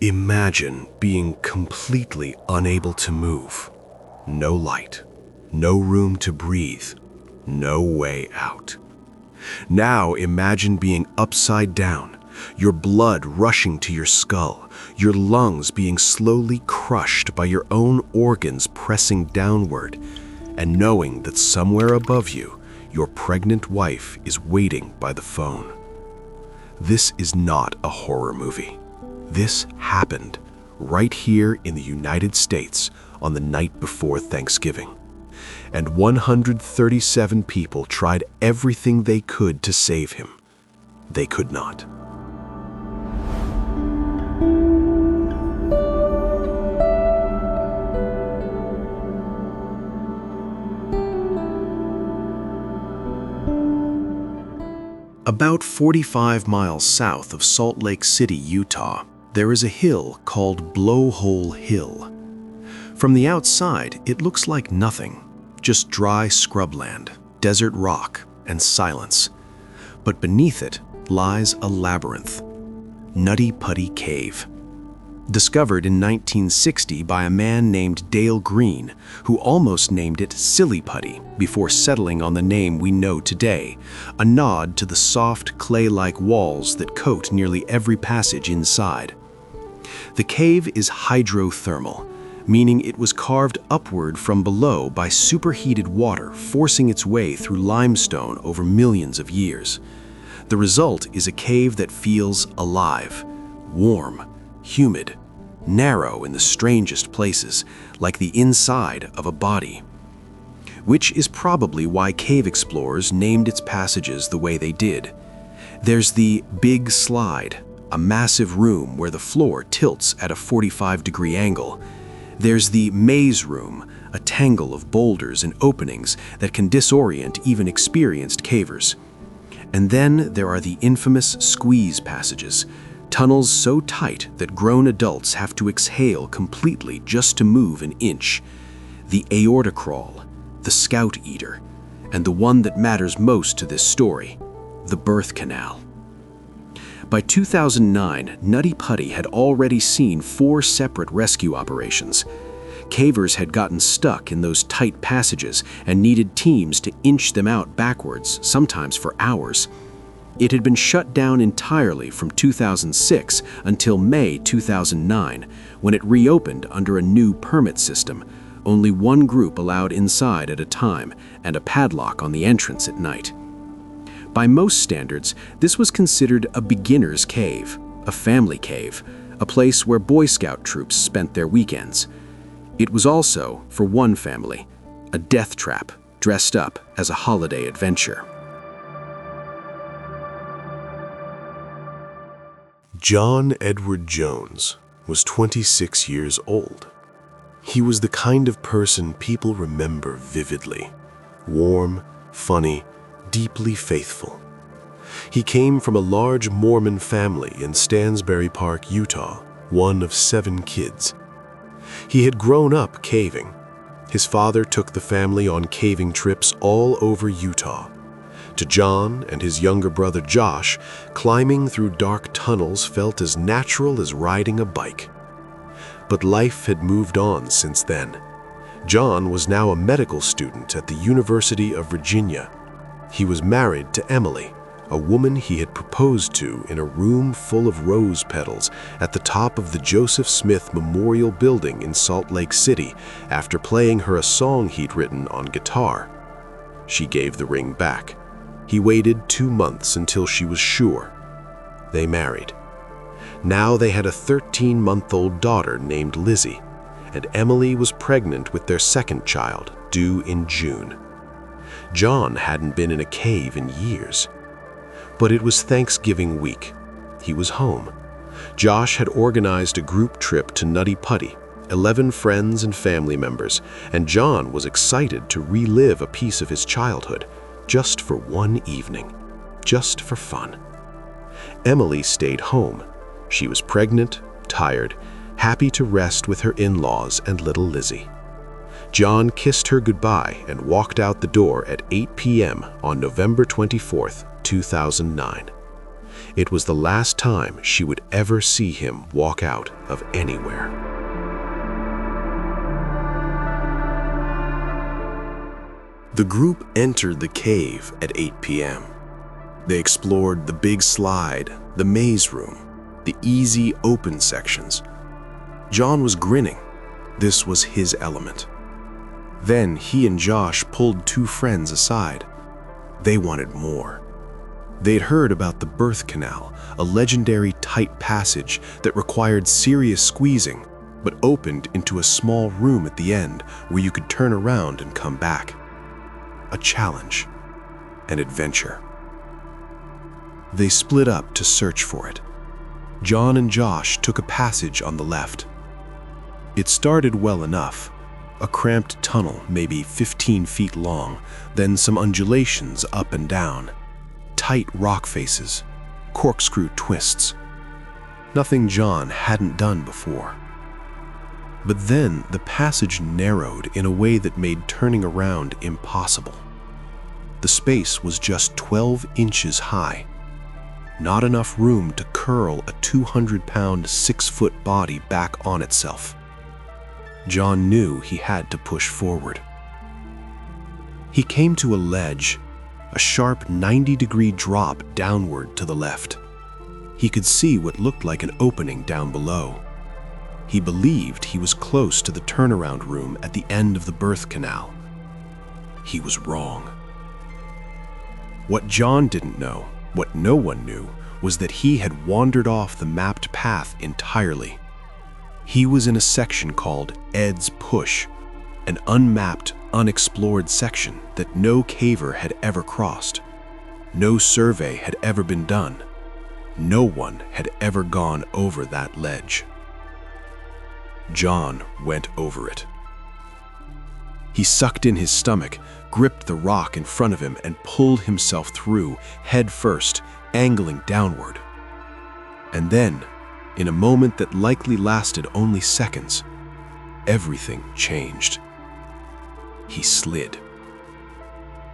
Imagine being completely unable to move. No light, no room to breathe, no way out. Now imagine being upside down, your blood rushing to your skull, your lungs being slowly crushed by your own organs pressing downward, and knowing that somewhere above you, your pregnant wife is waiting by the phone. This is not a horror movie. This happened right here in the United States on the night before Thanksgiving. And 137 people tried everything they could to save him. They could not. About 45 miles south of Salt Lake City, Utah, there is a hill called Blowhole Hill. From the outside, it looks like nothing, just dry scrubland, desert rock, and silence. But beneath it lies a labyrinth, Nutty Putty Cave. Discovered in 1960 by a man named Dale Green, who almost named it Silly Putty before settling on the name we know today, a nod to the soft clay-like walls that coat nearly every passage inside. The cave is hydrothermal, meaning it was carved upward from below by superheated water forcing its way through limestone over millions of years. The result is a cave that feels alive, warm, humid, narrow in the strangest places, like the inside of a body. Which is probably why cave explorers named its passages the way they did. There's the Big Slide, a massive room where the floor tilts at a 45-degree angle. There's the Maze Room, a tangle of boulders and openings that can disorient even experienced cavers. And then there are the infamous squeeze passages, tunnels so tight that grown adults have to exhale completely just to move an inch. The aorta crawl, the Scout Eater, and the one that matters most to this story, the birth canal. By 2009, Nutty Putty had already seen 4 separate rescue operations. Cavers had gotten stuck in those tight passages and needed teams to inch them out backwards, sometimes for hours. It had been shut down entirely from 2006 until May 2009, when it reopened under a new permit system, only one group allowed inside at a time, and a padlock on the entrance at night. By most standards, this was considered a beginner's cave, a family cave, a place where Boy Scout troops spent their weekends. It was also, for one family, a death trap dressed up as a holiday adventure. John Edward Jones was 26 years old. He was the kind of person people remember vividly. Warm, funny, deeply faithful. He came from a large Mormon family in Stansbury Park, Utah, one of 7 kids. He had grown up caving. His father took the family on caving trips all over Utah. To John and his younger brother Josh, climbing through dark tunnels felt as natural as riding a bike. But life had moved on since then. John was now a medical student at the University of Virginia. He was married to Emily, a woman he had proposed to in a room full of rose petals at the top of the Joseph Smith Memorial Building in Salt Lake City after playing her a song he'd written on guitar. She gave the ring back. He waited 2 months until she was sure. They married. Now they had a 13-month-old daughter named Lizzie, and Emily was pregnant with their second child, due in June. John hadn't been in a cave in years. But it was Thanksgiving week. He was home. Josh had organized a group trip to Nutty Putty, 11 friends and family members, and John was excited to relive a piece of his childhood, just for one evening, just for fun. Emily stayed home. She was pregnant, tired, happy to rest with her in-laws and little Lizzie. John kissed her goodbye and walked out the door at 8 p.m. on November 24th, 2009. It was the last time she would ever see him walk out of anywhere. The group entered the cave at 8 p.m. They explored the big slide, the maze room, the easy open sections. John was grinning. This was his element. Then he and Josh pulled two friends aside. They wanted more. They'd heard about the birth canal, a legendary tight passage that required serious squeezing, but opened into a small room at the end where you could turn around and come back. A challenge, an adventure. They split up to search for it. John and Josh took a passage on the left. It started well enough. A cramped tunnel, maybe 15 feet long, then some undulations up and down. Tight rock faces, corkscrew twists. Nothing John hadn't done before. But then the passage narrowed in a way that made turning around impossible. The space was just 12 inches high. Not enough room to curl a 200-pound, 6-foot body back on itself. John knew he had to push forward. He came to a ledge, a sharp 90-degree drop downward to the left. He could see what looked like an opening down below. He believed he was close to the turnaround room at the end of the birth canal. He was wrong. What John didn't know, what no one knew, was that he had wandered off the mapped path entirely. He was in a section called Ed's Push, an unmapped, unexplored section that no caver had ever crossed. No survey had ever been done. No one had ever gone over that ledge. John went over it. He sucked in his stomach, gripped the rock in front of him, and pulled himself through, head first, angling downward. And then, in a moment that likely lasted only seconds, everything changed. He slid.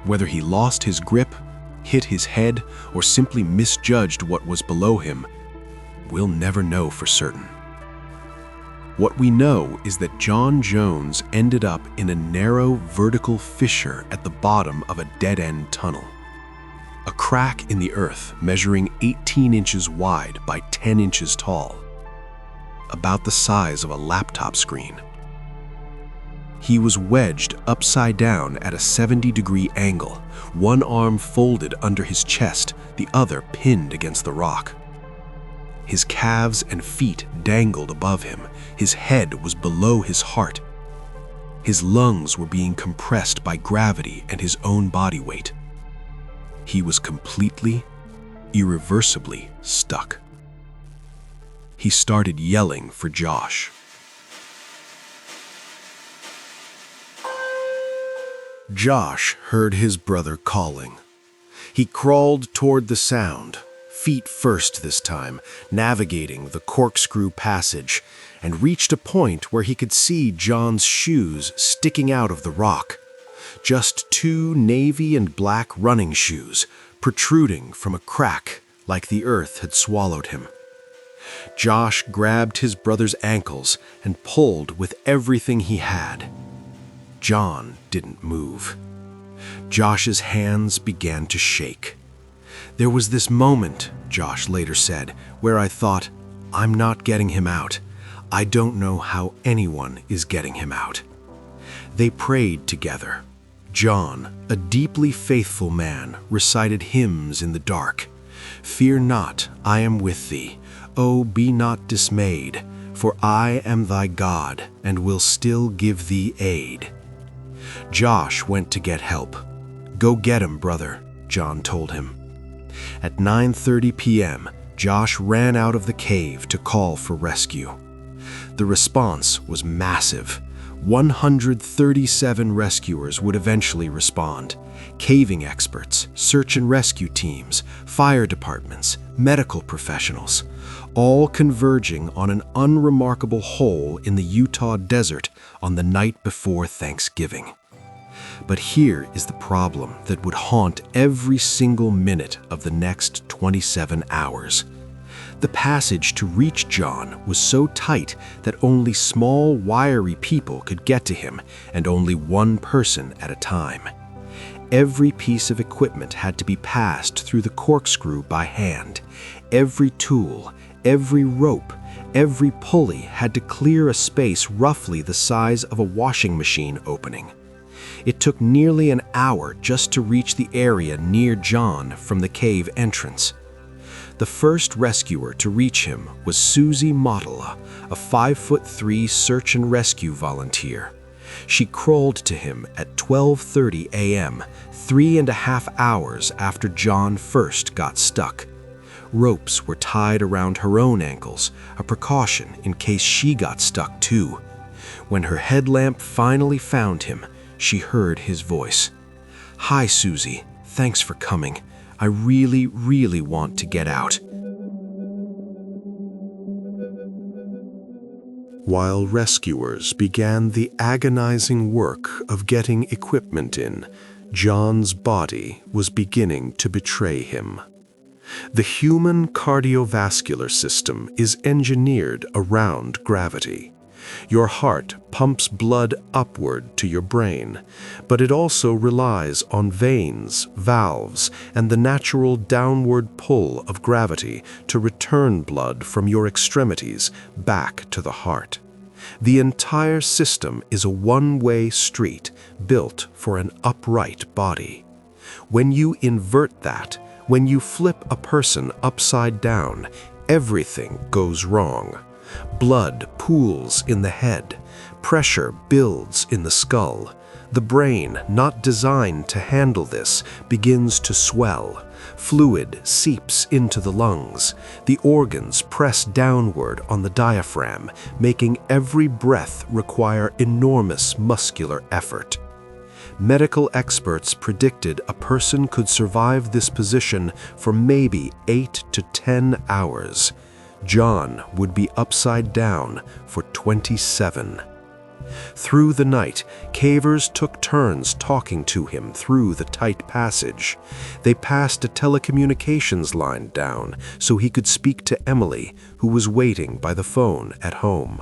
Whether he lost his grip, hit his head, or simply misjudged what was below him, we'll never know for certain. What we know is that John Jones ended up in a narrow vertical fissure at the bottom of a dead-end tunnel. A crack in the earth measuring 18 inches wide by 10 inches tall, about the size of a laptop screen. He was wedged upside down at a 70-degree angle, one arm folded under his chest, the other pinned against the rock. His calves and feet dangled above him. His head was below his heart. His lungs were being compressed by gravity and his own body weight. He was completely, irreversibly stuck. He started yelling for Josh. Josh heard his brother calling. He crawled toward the sound, feet first this time, navigating the corkscrew passage, and reached a point where he could see John's shoes sticking out of the rock. Just two navy and black running shoes, protruding from a crack like the earth had swallowed him. Josh grabbed his brother's ankles and pulled with everything he had. John didn't move. Josh's hands began to shake. There was this moment, Josh later said, where I thought, I'm not getting him out. I don't know how anyone is getting him out. They prayed together. John, a deeply faithful man, recited hymns in the dark. Fear not, I am with thee. Oh, be not dismayed, for I am thy God, and will still give thee aid. Josh went to get help. Go get him, brother, John told him. At 9:30 p.m., Josh ran out of the cave to call for rescue. The response was massive. 137 rescuers would eventually respond. Caving experts, search and rescue teams, fire departments, medical professionals, all converging on an unremarkable hole in the Utah desert on the night before Thanksgiving. But here is the problem that would haunt every single minute of the next 27 hours. The passage to reach John was so tight that only small, wiry people could get to him, and only one person at a time. Every piece of equipment had to be passed through the corkscrew by hand. Every tool, every rope, every pulley had to clear a space roughly the size of a washing machine opening. It took nearly an hour just to reach the area near John from the cave entrance. The first rescuer to reach him was Susie Mottala, a 5'3" search and rescue volunteer. She crawled to him at 12:30 a.m., 3.5 hours after John first got stuck. Ropes were tied around her own ankles, a precaution in case she got stuck too. When her headlamp finally found him, she heard his voice. "Hi, Susie. Thanks for coming. I really want to get out." While rescuers began the agonizing work of getting equipment in, John's body was beginning to betray him. The human cardiovascular system is engineered around gravity. Your heart pumps blood upward to your brain, but it also relies on veins, valves, and the natural downward pull of gravity to return blood from your extremities back to the heart. The entire system is a one-way street built for an upright body. When you invert that, when you flip a person upside down, everything goes wrong. Blood pools in the head. Pressure builds in the skull. The brain, not designed to handle this, begins to swell. Fluid seeps into the lungs. The organs press downward on the diaphragm, making every breath require enormous muscular effort. Medical experts predicted a person could survive this position for maybe 8 to 10 hours. John would be upside down for 27. Through the night, cavers took turns talking to him through the tight passage. They passed a telecommunications line down so he could speak to Emily, who was waiting by the phone at home.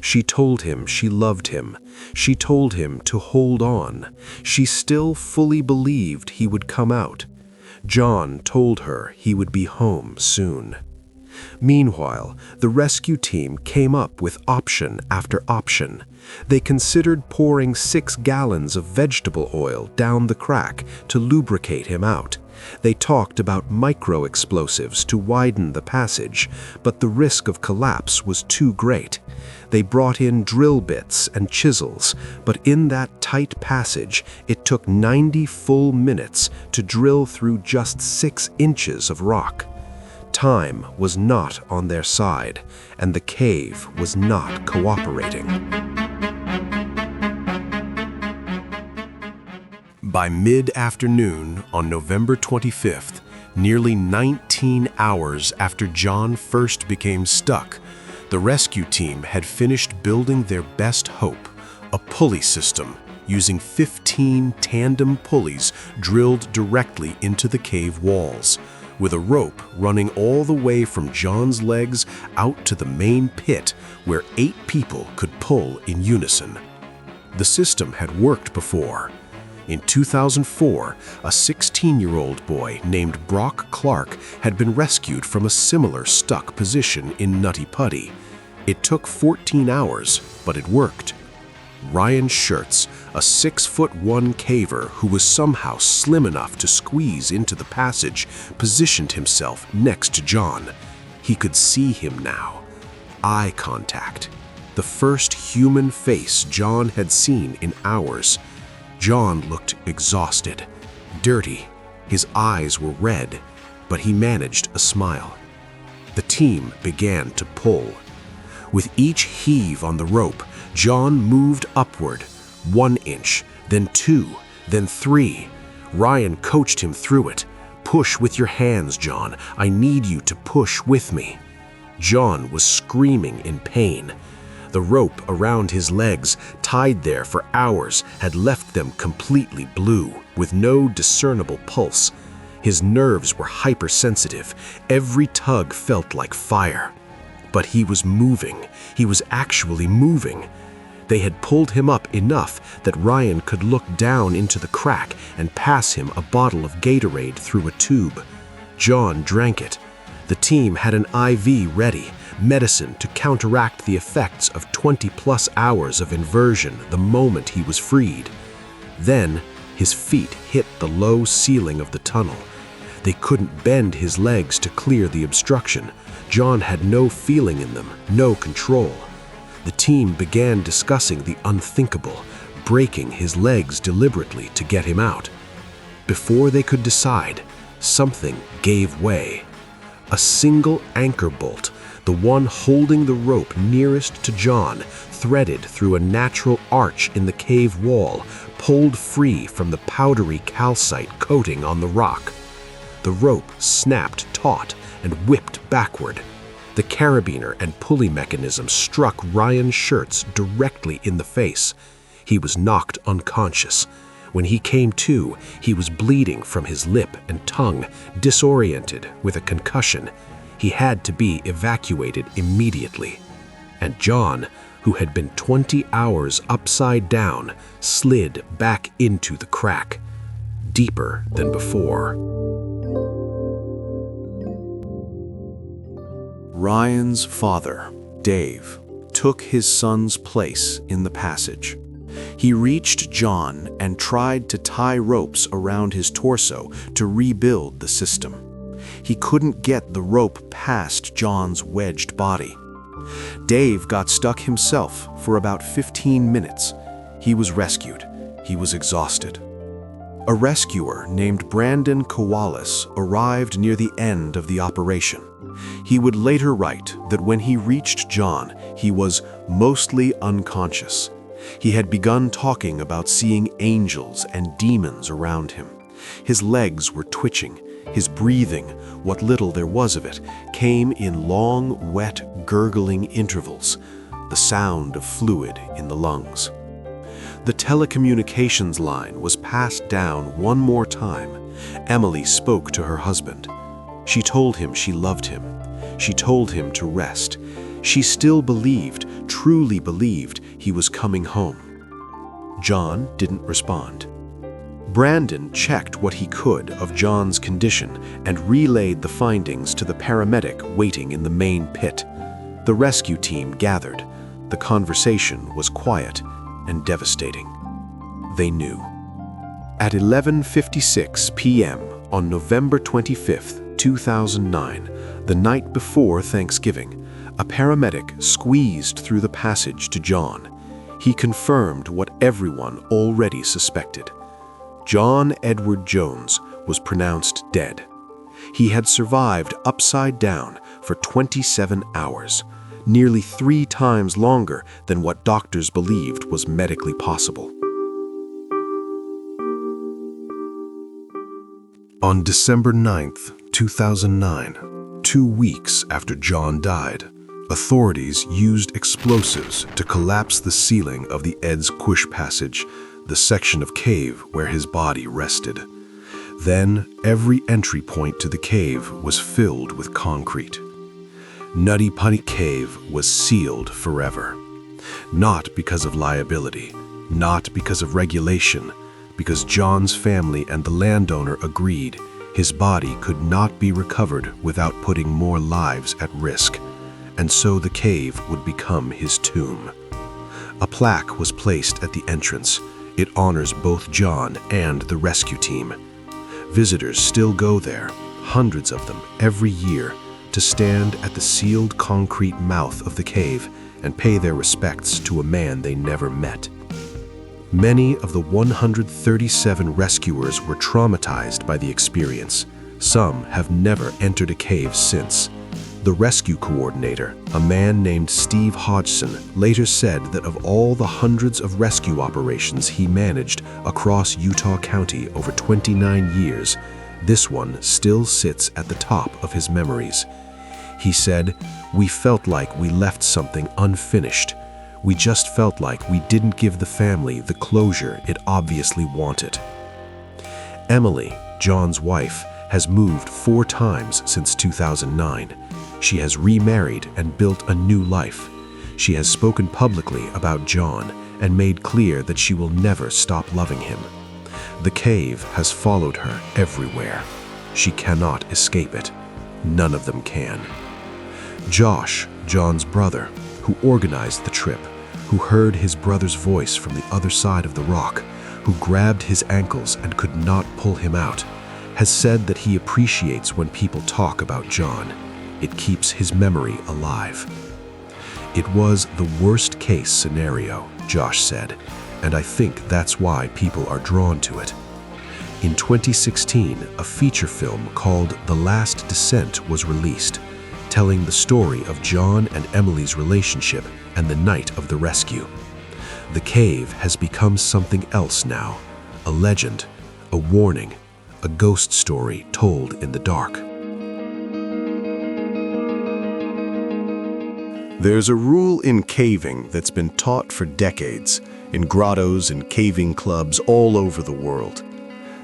She told him she loved him. She told him to hold on. She still fully believed he would come out. John told her he would be home soon. Meanwhile, the rescue team came up with option after option. They considered pouring 6 gallons of vegetable oil down the crack to lubricate him out. They talked about micro-explosives to widen the passage, but the risk of collapse was too great. They brought in drill bits and chisels, but in that tight passage, it took 90 full minutes to drill through just 6 inches of rock. Time was not on their side, and the cave was not cooperating. By mid-afternoon on November 25th, nearly 19 hours after John first became stuck, the rescue team had finished building their best hope, a pulley system using 15 tandem pulleys drilled directly into the cave walls, with a rope running all the way from John's legs out to the main pit where 8 people could pull in unison. The system had worked before. In 2004, a 16-year-old boy named Brock Clark had been rescued from a similar stuck position in Nutty Putty. It took 14 hours, but it worked. Ryan Schertz, a 6'1" caver who was somehow slim enough to squeeze into the passage, positioned himself next to John. He could see him now. Eye contact. The first human face John had seen in hours. John looked exhausted, dirty. His eyes were red, but he managed a smile. The team began to pull. With each heave on the rope, John moved upward, 1 inch, then 2, then 3. Ryan coached him through it. "Push with your hands, John. I need you to push with me." John was screaming in pain. The rope around his legs, tied there for hours, had left them completely blue, with no discernible pulse. His nerves were hypersensitive. Every tug felt like fire. But he was moving. He was actually moving. They had pulled him up enough that Ryan could look down into the crack and pass him a bottle of Gatorade through a tube. John drank it. The team had an IV ready, medicine to counteract the effects of 20+ hours of inversion the moment he was freed. Then, his feet hit the low ceiling of the tunnel. They couldn't bend his legs to clear the obstruction. John had no feeling in them, no control. The team began discussing the unthinkable, breaking his legs deliberately to get him out. Before they could decide, something gave way. A single anchor bolt, the one holding the rope nearest to John, threaded through a natural arch in the cave wall, pulled free from the powdery calcite coating on the rock. The rope snapped taut and whipped backward. The carabiner and pulley mechanism struck Ryan's shirts directly in the face. He was knocked unconscious. When he came to, he was bleeding from his lip and tongue, disoriented with a concussion. He had to be evacuated immediately. And John, who had been 20 hours upside down, slid back into the crack, deeper than before. Ryan's father, Dave, took his son's place in the passage. He reached John and tried to tie ropes around his torso to rebuild the system. He couldn't get the rope past John's wedged body. Dave got stuck himself for about 15 minutes. He was rescued. He was exhausted. A rescuer named Brandon Kowalis arrived near the end of the operation. He would later write that when he reached John, he was mostly unconscious. He had begun talking about seeing angels and demons around him. His legs were twitching. His breathing, what little there was of it, came in long, wet, gurgling intervals, the sound of fluid in the lungs. The telecommunications line was passed down one more time. Emily spoke to her husband. She told him she loved him. She told him to rest. She still believed, truly believed, he was coming home. John didn't respond. Brandon checked what he could of John's condition and relayed the findings to the paramedic waiting in the main pit. The rescue team gathered. The conversation was quiet and devastating. They knew. At 11:56 p.m. on November 25th, 2009, the night before Thanksgiving, a paramedic squeezed through the passage to John. He confirmed what everyone already suspected. John Edward Jones was pronounced dead. He had survived upside down for 27 hours, nearly 3 times longer than what doctors believed was medically possible. On December 9th, 2009, 2 weeks after John died, authorities used explosives to collapse the ceiling of the Ed's Cush passage, the section of cave where his body rested. Then, every entry point to the cave was filled with concrete. Nutty Putty Cave was sealed forever. Not because of liability, not because of regulation, because John's family and the landowner agreed his body could not be recovered without putting more lives at risk, and so the cave would become his tomb. A plaque was placed at the entrance. It honors both John and the rescue team. Visitors still go there, hundreds of them every year, to stand at the sealed concrete mouth of the cave and pay their respects to a man they never met. Many of the 137 rescuers were traumatized by the experience. Some have never entered a cave since. The rescue coordinator, a man named Steve Hodgson, later said that of all the hundreds of rescue operations he managed across Utah County over 29 years, this one still sits at the top of his memories. He said, "We felt like we left something unfinished. We just felt like we didn't give the family the closure it obviously wanted. Emily, John's wife, has moved 4 times since 2009. She has remarried and built a new life. She has spoken publicly about John and made clear that she will never stop loving him. The cave has followed her everywhere. She cannot escape it. None of them can. Josh, John's brother, who organized the trip, who heard his brother's voice from the other side of the rock, who grabbed his ankles and could not pull him out, has said that he appreciates when people talk about John. It keeps his memory alive. It was the worst case scenario, Josh said, and I think that's why people are drawn to it. In 2016, a feature film called The Last Descent was released, telling the story of John and Emily's relationship and the night of the rescue. The cave has become something else now, a legend, a warning, a ghost story told in the dark. There's a rule in caving that's been taught for decades, in grottos and caving clubs all over the world.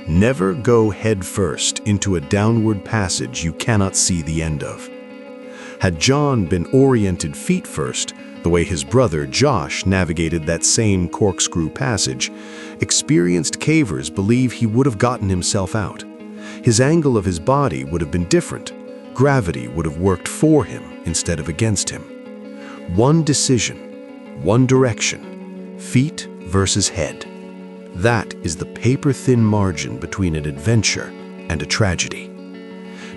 Never go headfirst into a downward passage you cannot see the end of. Had John been oriented feet first, the way his brother Josh navigated that same corkscrew passage, experienced cavers believe he would have gotten himself out. His angle of his body would have been different. Gravity would have worked for him instead of against him. One decision, one direction, feet versus head. That is the paper-thin margin between an adventure and a tragedy.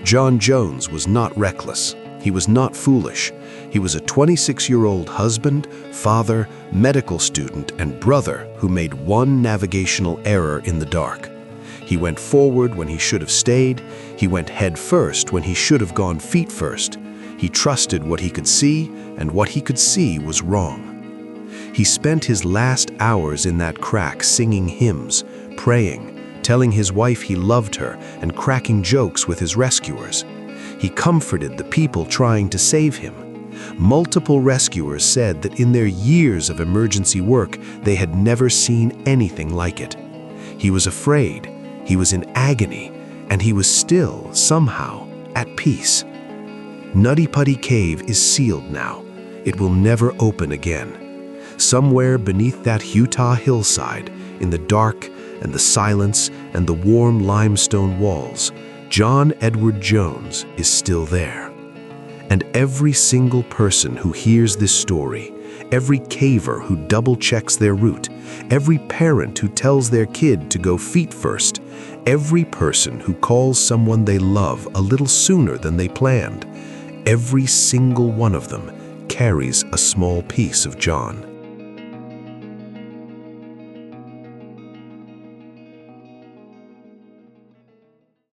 John Jones was not reckless. He was not foolish. He was a 26-year-old husband, father, medical student, and brother who made one navigational error in the dark. He went forward when he should have stayed. He went head first when he should have gone feet first. He trusted what he could see, and what he could see was wrong. He spent his last hours in that crack singing hymns, praying, telling his wife he loved her, and cracking jokes with his rescuers. He comforted the people trying to save him. Multiple rescuers said that in their years of emergency work, they had never seen anything like it. He was afraid, he was in agony, and he was still, somehow, at peace. Nutty Putty Cave is sealed now. It will never open again. Somewhere beneath that Utah hillside, in the dark and the silence and the warm limestone walls, John Edward Jones is still there. And every single person who hears this story, every caver who double-checks their route, every parent who tells their kid to go feet first, every person who calls someone they love a little sooner than they planned, every single one of them carries a small piece of John.